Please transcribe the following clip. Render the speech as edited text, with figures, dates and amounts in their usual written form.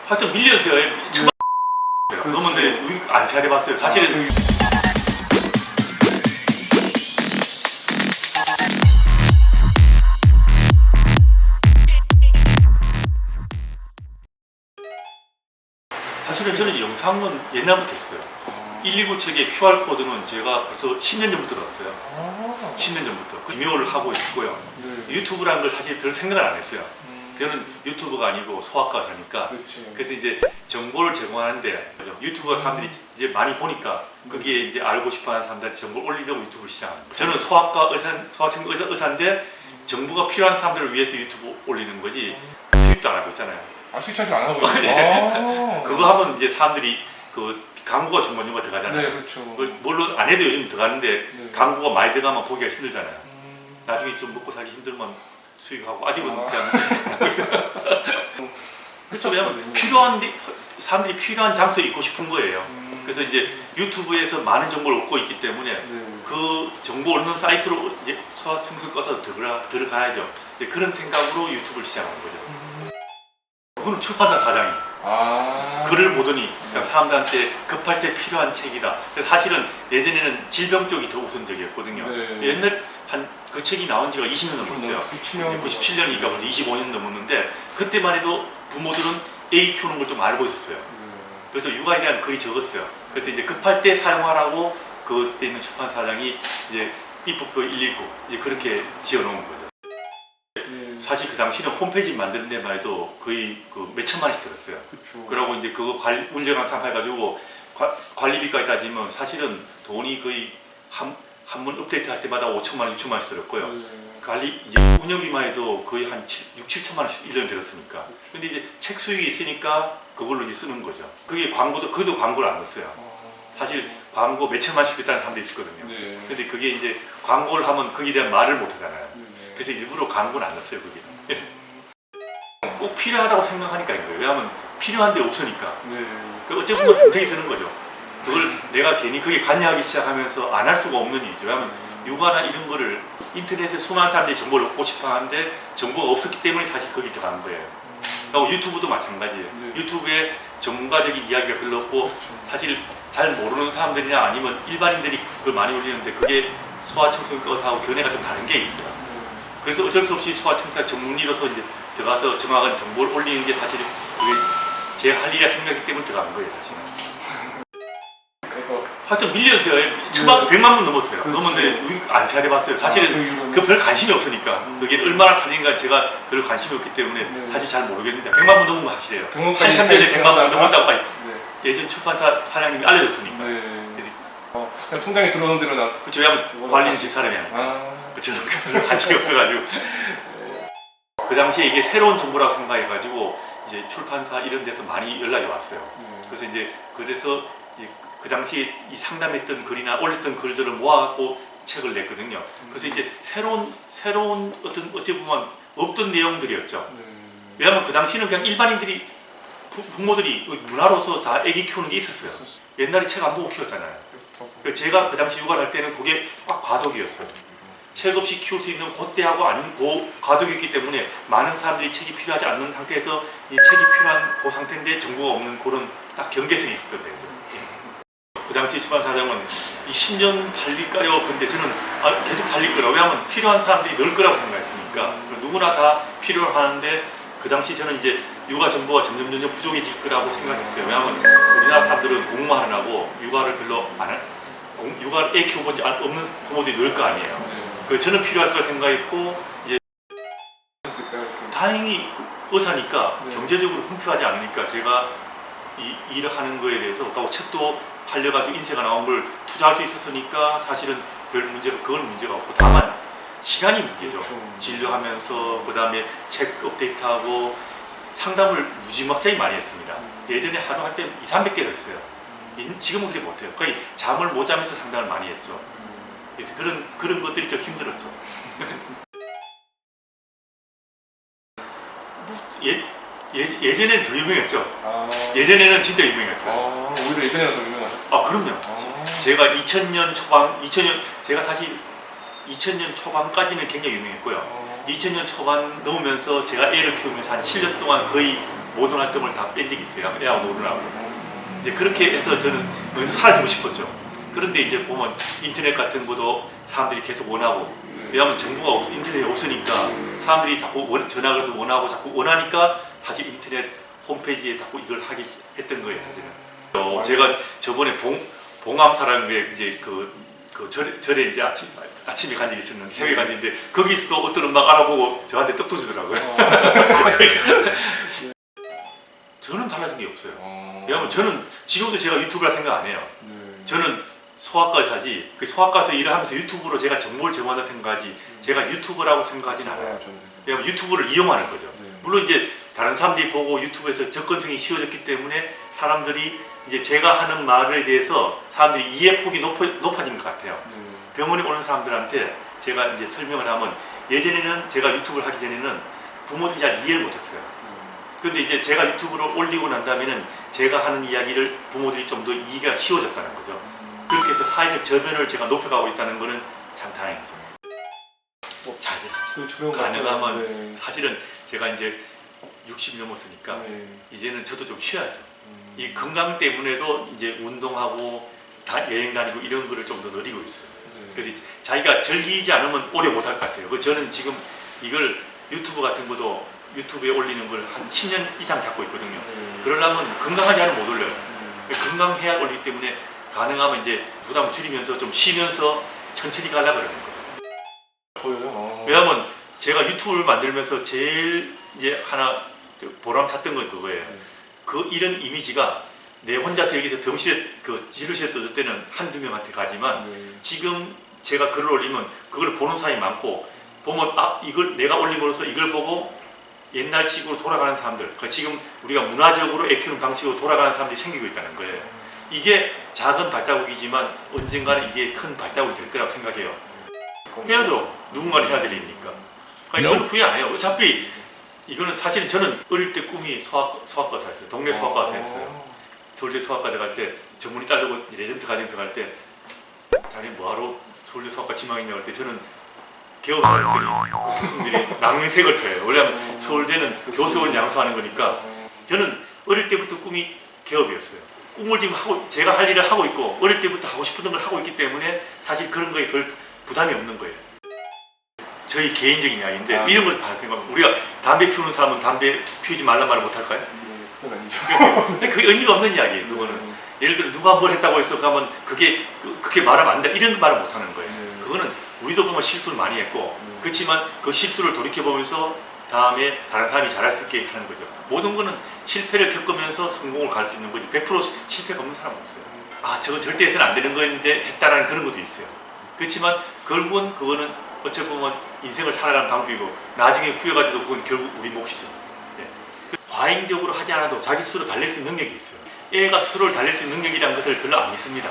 하여튼 밀리언스요. 천만 넘었는데 안 세야돼봤어요. 사실은. 사실은 저는 영상은 옛날부터 했어요. 119 책의 QR코드는 제가 벌써 10년 전부터 넣었어요. 10년 전부터. 리뉴얼을 하고 있고요. 유튜브라는 걸 사실 별 생각을 안 했어요. 저는 유튜브가 아니고 소아과 의사니까. 그래서 이제 정보를 제공하는데 유튜브가 사람들이 이제 많이 보니까 거기에 이제 알고 싶어하는 사람들한테 정보를 올리려고 유튜브를 시작한 거예요. 저는 소아과 소아청 의사인데 정보가 필요한 사람들을 위해서 유튜브 올리는 거지 수입도 안 하고 있잖아요. 아, 수익 안 하고 있어요? 그거 하면 이제 사람들이 그 광고가 중간중간 들어가잖아요. 네, 그렇죠. 물론 안 해도 요즘 들어가는데 광고가 많이 들어가면 보기가 힘들잖아요. 나중에 좀 먹고 살기 힘들면 수익하고 아직은 그냥 수익하고 있어요. 그렇죠. 왜냐면 사람들이 필요한 장소에 있고 싶은 거예요. 그래서 이제 유튜브에서 많은 정보를 얻고 있기 때문에 그 정보 얻는 사이트로 이제 소아청소년 꺼서 들어가야죠. 그런 생각으로 유튜브를 시작한 거죠. 그거는 출판사 사장이 글을 보더니 그냥 사람들한테 급할 때 필요한 책이다. 그래서 사실은 예전에는 질병 쪽이 더 우선적이었거든요. 옛날 그 책이 나온 지가 20년 넘었어요. 97년이니까 벌써 25년 넘었는데 그때만 해도 부모들은 애 키우는 걸 좀 알고 있었어요. 그래서 육아에 대한 글이 적었어요. 그래서 이제 급할 때 사용하라고 그때 있는 출판사장이 이제 입법도 119 이제 그렇게 지어놓은 거죠. 사실 그 당시는 홈페이지 만드는 데만 해도 거의 그 몇천만 원씩 들었어요. 그러고 이제 그거 운영한 상품 해가지고 관리비까지 따지면 사실은 돈이 거의 한 번 업데이트 할 때마다 5천만 원, 6천만 원씩 들었고요. 이제 운영비만 해도 거의 한 6, 7천만 원씩 1년에 들었으니까. 근데 이제 책 수익이 있으니까 그걸로 이제 쓰는 거죠. 그게 그도 광고를 안 넣었어요. 사실 광고 몇천만 원씩 있다는 사람도 있었거든요. 근데 그게 이제 광고를 하면 거기에 대한 말을 못 하잖아요. 그래서 일부러 광고는 안 넣었어요, 거기는. 꼭 필요하다고 생각하니까 인 거예요. 왜냐하면 필요한데 없으니까. 어찌 보면 덤탱이 쓰는 거죠. 그걸 내가 괜히 그게 관여하기 시작하면서 안 할 수가 없는 이유죠. 왜냐하면 육아나 이런 거를 인터넷에 수많은 사람들이 정보를 얻고 싶어 하는데 정보가 없었기 때문에 사실 거기 들어간 거예요. 그리고 유튜브도 마찬가지예요. 유튜브에 전문가적인 이야기가 별로 없고 사실 잘 모르는 사람들이나 아니면 일반인들이 그걸 많이 올리는데 그게 소아청소년 의사하고 견해가 좀 다른 게 있어요. 그래서 어쩔 수 없이 소아청소년 전문의로서 이제 들어가서 정확한 정보를 올리는 게 사실 그게 제 할 일이라 생각하기 때문에 들어간 거예요, 사실은. 하여튼 밀리언스요. 천만, 100만 분 넘었어요. 넘었는데 안 세야돼봤어요. 사실은 그 별 관심이 없으니까. 그게 얼마나 팔린가 제가 별 관심이 없기 때문에 사실 잘 모르겠는데 100만 분 넘은 거 사실이에요. 한참 전에 100만 분 넘었다고 예전 출판사 사장님이 알려줬으니까. 그냥 통장에 들어오는 대로 나. 그쵸. 왜냐면 관리는 집사람이 아니까. 저는 별 관심이 없어가지고. 그 당시에 이게 새로운 정보라고 생각해가지고 이제 출판사 이런 데서 많이 연락이 왔어요. 그래서 그 당시 이 상담했던 글이나 올렸던 글들을 모아갖고 책을 냈거든요. 그래서 이제 새로운 어찌 보면 없던 내용들이었죠. 왜냐하면 그 당시는 그냥 일반인들이 부모들이 문화로서 다 애기 키우는 게 있었어요. 옛날에 책 안 보고 키웠잖아요. 제가 그 당시 육아를 할 때는 그게 꽉 과도기였어요. 책 없이 키울 수 있는 그때하고 아닌 과도기였기 때문에 많은 사람들이 책이 필요하지 않는 상태에서 이 책이 필요한 그 상태인데 정보가 없는 그런 딱 경계선이 있었던 데죠. 그 당시 출판사장은 이 10년 팔릴까요? 근데 저는 계속 팔릴 거라고. 왜냐하면 필요한 사람들이 늘 거라고 생각했으니까. 누구나 다 필요하는데 그 당시 저는 이제 육아 정보가 점점 부족해질 거라고 생각했어요. 왜냐하면 우리나라 사람들은 공부만 하고 육아를 별로 육아를 애 키워보지 없는 부모들이 늘 거 아니에요. 저는 필요할 거라 생각했고 이제 다행히 의사니까 경제적으로 궁핍하지 않으니까 제가 이 일을 하는 거에 대해서 책도 팔려가지고 인쇄가 나온 걸 투자할 수 있었으니까 사실은 그건 문제가 없고 다만 시간이 문제죠. 진료하면서 그 다음에 책 업데이트하고 상담을 무지막지하게 많이 했습니다. 예전에 하루 할 때 2, 300개를 했어요. 지금은 그렇게 못해요. 거의 잠을 못 자면서 상담을 많이 했죠. 그래서 그런 것들이 좀 힘들었죠. 예전에는 더 유명했죠. 예전에는 진짜 유명했어요. 오히려 예전에는 더 유명하죠. 그럼요. 제가 2000년 초반, 제가 사실 2000년 초반까지는 굉장히 유명했고요. 2000년 초반 넘으면서 제가 애를 키우면서 한 7년 동안 거의 모든 활동을 다 뺀 적이 있어요. 애하고 놀으라고. 이제 그렇게 해서 저는 먼저 사라지고 싶었죠. 그런데 이제 보면 인터넷 같은 것도 사람들이 계속 원하고, 왜냐하면 정보가 인터넷이 없으니까 사람들이 자꾸 전화 걸어서 원하고 자꾸 원하니까 다시 인터넷 홈페이지에 자꾸 이걸 하게 했던 거예요, 사실은. 제가 저번에 봉암사라는 게 이제 절에 이제 아침에 간 적이 있었는데, 새벽에 간 적이 있는데, 거기서도 어떤 엄마가 알아보고 저한테 떡 주더라고요. 저는 달라진 게 없어요. 왜냐하면 저는 지금도 제가 유튜브라 생각 안 해요. 저는 소아과에서 하지, 그 소아과에서 일을 하면서 유튜브로 제가 정보를 제공한다 생각하지, 제가 유튜버라고 생각하진 않아요. 왜냐하면 유튜브를 이용하는 거죠. 물론 이제 다른 사람들이 보고 유튜브에서 접근성이 쉬워졌기 때문에 사람들이 이제 제가 하는 말에 대해서 사람들이 이해 폭이 높아진 것 같아요. 병원에 오는 사람들한테 제가 이제 설명을 하면, 예전에는 제가 유튜브를 하기 전에는 부모들이 잘 이해를 못했어요. 근데 이제 제가 유튜브를 올리고 난 다음에는 제가 하는 이야기를 부모들이 좀 더 이해가 쉬워졌다는 거죠. 그렇게 해서 사회적 저변을 제가 높여가고 있다는 거는 참 다행이죠. 자제하죠. 가능하면 사실은 제가 이제 60 넘었으니까 이제는 저도 좀 쉬어야죠. 이 건강 때문에도 이제 운동하고 여행 다니고 이런 거를 좀 더 늘리고 있어요. 그래서 자기가 즐기지 않으면 오래 못할 것 같아요. 저는 지금 이걸 유튜브 같은 것도 유튜브에 올리는 걸 한 10년 이상 잡고 있거든요. 그러려면 건강하지 않으면 못 올려요. 건강해야 올리기 때문에 가능하면 이제 부담 줄이면서 좀 쉬면서 천천히 가려고 그러는 거죠. 보여요. 왜냐하면 제가 유튜브를 만들면서 제일 이제 하나 보람 찼던 건 그거예요. 이런 이미지가 내 혼자서 여기서 병실에 진료실에 떴을 때는 한두 명한테 가지만 지금 제가 글을 올리면 그걸 보는 사람이 많고, 보면 이걸 내가 올림으로써 이걸 보고 옛날식으로 돌아가는 사람들, 그러니까 지금 우리가 문화적으로 애 키우는 방식으로 돌아가는 사람들이 생기고 있다는 거예요. 이게 작은 발자국이지만 언젠가는 이게 큰 발자국이 될 거라고 생각해요. 해야죠. 누군가는 해야 되니까. 그러니까 이건 후회 안 해요. 어차피 이거는 사실은 저는 어릴 때 꿈이 소아과사였어요. 동네 소아과사였어요. 서울대 소아과 들어갈 때 전문의 따르고 레전트 과정 들어갈 때 자네 뭐하러 서울대 소아과 지망했냐고 할 때 저는 개업을 했더니 교수님들이 낭색을 펴요. 왜냐하면 서울대는 교수원 양수하는 거니까. 저는 어릴 때부터 꿈이 개업이었어요. 꿈을 지금 제가 할 일을 하고 있고 어릴 때부터 하고 싶은 걸 하고 있기 때문에 사실 그런 거에 별 부담이 없는 거예요. 저희 개인적인 이야기인데 이런 걸 생각하면, 우리가 담배 피우는 사람은 담배 피우지 말란 말을 못 할까요? 그건 아니죠. 그게 의미가 없는 이야기예요. 그거는 예를 들어 누가 뭘 했다고 해서 그러면 그게 말하면 안 돼, 이런 말을 못 하는 거예요. 그거는 우리도 보면 실수를 많이 했고, 그렇지만 그 실수를 돌이켜보면서 다음에 다른 사람이 잘할 수 있게 하는 거죠. 모든 거는 실패를 겪으면서 성공을 갈 수 있는 거지 100% 실패가 없는 사람은 없어요. 저거 절대 해서는 안 되는 거였는데 했다라는 그런 것도 있어요. 그렇지만 결국은 그거는 어찌 보면 인생을 살아가는 방법이고, 나중에 후회가 돼도 그건 결국 우리 몫이죠. 과잉적으로 하지 않아도 자기 스스로 달릴 수 있는 능력이 있어요. 애가 스스로를 달릴 수 있는 능력이라는 것을 별로 안 믿습니다.